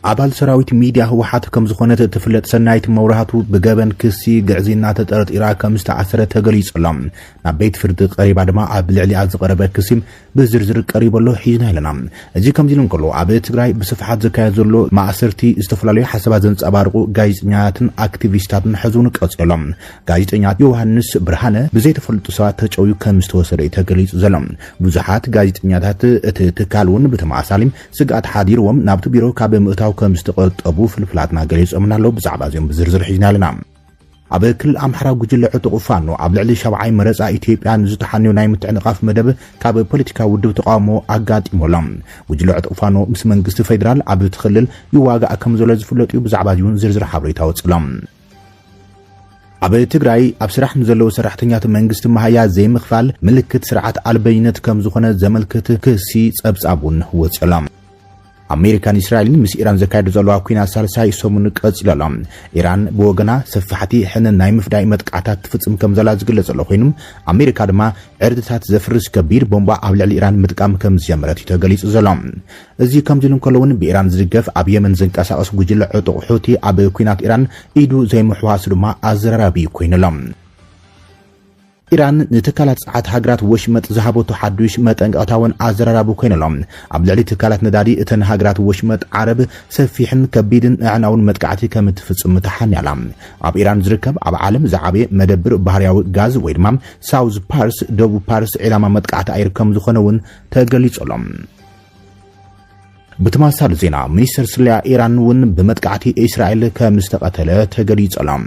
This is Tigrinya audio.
አባል ሰራዊት ሚዲያ ህወሓት ከም ዝኾነ ተፍለጥ ሰናይት መውራሃቱ በገበን ክሲ ግዕዚና ተጠርጢራ ከም ዝተዓሰረ ተገሊጹሎም ናብ ቤት ፍርዲ ቀሪባ ድማ ኣብ ልዕሊኣ ዝቀረበ ክሲም ብዝርዝር ቀሪበሎ ሒዝና ኢለና እዚ ከም ዚሉን ከሎ ኣብ ትግራይ ብስፍሓት ዘካየድ ዘሎ ማእሰርቲ ዝተፈላለዩ ሓሳባት ዘንጸባርቁ ጋዜጠኛታትን አክቲቪስታትን ሕዙን ቀጽሎም ጋዜጠኛት ዮሐንስ ብርሃነ ብዘይተፈልጡ ሰባት ተጨውዩ ከም ዝተወሰደ ተገሊጹ ዘሎም ብዙሓት ጋዜጠኛታት እቲ ትካልውን ብተማሳሊም ስጋት ሓዲርዎም ናብቲ ቢሮ ካብ ምእታው ከም ዝተቆጠቡ ፍልፍላትና ገሊጾም ናለው ብዛዕባ ዚኦም ብዝርዝር ሒዝና ኣለና ኣብ ክልል ኣምሓራ ጉጅለ ዕጡቕ ፋኖ ኣብ ልዕሊ ሸብዓይ መረፃ ኢትዮጵያ ንዝተሓንዩ ናይ ምትዕንቃፍ መደብ ካብ ፖለቲካ ውድብ ተቃውሞ ኣጋጢሞሎም ጉጅለ ዕጡቕ ፋኖ ምስ መንግስቲ ፌደራል ኣብ ትክልል ይዋጋእ ከም ዘሎ ዝፍለጥ እዩ ብዛዕባ ዚውን ዝርዝር ሓበሬታ ወጽሎም ኣብ ትግራይ ኣብ ስራሕ ንዘለዉ ሰራሕተኛታት መንግስቲ መሃያ ዘይምኽፋል ምልክት ስርዓት ኣልበይነት ከም ዝኾነ ዘመልክት ክሲ ጸብጻቡን ወጽሎም አሜሪካን እስራኤልን ምስ ኢራን ዘካየዱ ዘለዋ ኩናት ሳልሳይ ሰሙን ቀጽሎም ኢራን ብወገና ሰፋሕቲ ሕንን ናይ ምፍዳይ መጥቃዕታት ትፍጽም ከም ዘላ ዝግለጽ ዘሎ ኮይኑ አሜሪካ ድማ ዕርድታት ዘፍርስ ከቢድ ቦምባ ኣብ ልዕሊ ኢራን ምጥቃም ከም ዝጀመረት ተገሊጹ ዘሎ እዚ ከም ዝልን ከለውን ብኢራን ዝድገፍ ኣብ የመን ዝንቀሳቀስ ጉጅለ ዕጡቕ ሑቲ ኣብ ኩናት ኢራን ኢዱ ዘይምሕዋስ ድማ ኣዘራራቢ ኮይኑሎም ኢራን ንትካላት ጸዓት ሃገራት ወሽመጥ ዝሃበቱ ሓዱሽ መጠንቀቕታውን ኣዘራራቢ ኮይኖሎም ኣብ ልዕሊ ትካላት ነዳዲ እተን ሃገራት ወሽመጥ ዓረብ ሰፊሕን ከቢድን ዕናውን መጥቃዕቲ ከም ትፍጽም ተሓንያላ ኣብ ኢራን ዝርከብ ኣብ ዓለም ዝዓበየ መደብር ባህርያዊ ጋዝ ወይ ድማ ሳውዝ ፓርስ ደቡብ ፓርስ ዕላማ መጥቃዕቲ ኣየር ከም ዝኾነውን ተገሊጾሎም በተመሳሳሊ ዜና ሚኒስትር ስለያ ኢራን ውን በመጥቃዕቲ እስራኤል ከም ዝተቀተለ ተገሊጾሎም